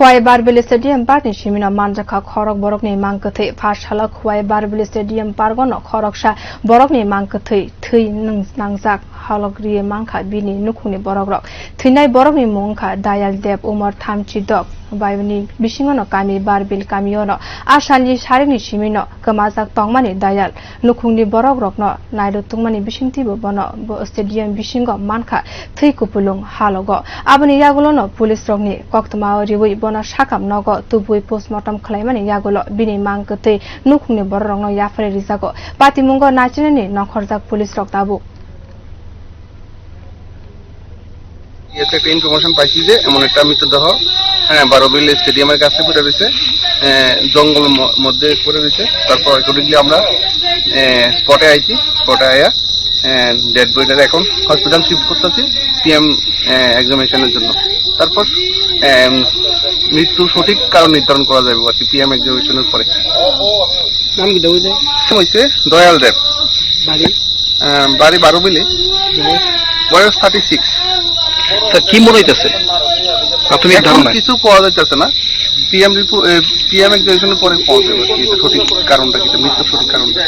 Khwai Barbel Stadium Park ni Shimino Manjaka Khorok Borok ni Mangkathe Phashala Khwai Barbel Stadium Park no Khoroksha Borok ni Mangkathe Thui Nangzak Halogri Mangkha Bini Nukhuni Borok Rok Thinai Borok ni Mongkha Dayal Deb Umar Thamchi Dok Bayuni Bishingono Kami Barbel Kamiono Ashani Sharini Shimino Kamazak Tongmani Dayal Nukhuni Borok Rok no Naido Tungmani Bishingti Bono Stadium Bishingo Mankha Thui Kupulung Halogo Abani Yagulono Police Rok ni Koktama Riwi Bona Shakam Nogo Tubui Postmortem Claimani Yagulo Bini Mangkate Nukhuni Borok no Yafre Rizago Patimungo Nachini Nokhorjak Police Rok Tabu একটা information পাইছি যে এমন একটা মৃতদেহ বারবিল স্টেডিয়ামের কাছে পড়ে রয়েছে জঙ্গল মধ্যে পড়ে রয়েছে তারপর অ্যাকর্ডিংলি আমরা স্পটে আইছি স্পটে আয়া ডেড বডিটা এখন হসপিটাল শিফট করতেছি পিএম এক্সামিনেশনের জন্য তারপর মৃত্যুর সঠিক কারণ নির্ধারণ করা যাবে আর কি পিএম এক্সামিনেশনের পরে নাম কি দেবো হয়েছে দয়াল দেব বাড়ি বারবিলে বয়স 36 কি মনে হইতেছে প্রাথমিক ধারণা কিছু পাওয়া যাচ্ছে না পিএম এক্সামিনেশনের পরে পাওয়া যাবে সঠিক কারণটা কি মৃত্যুর সঠিক কারণটা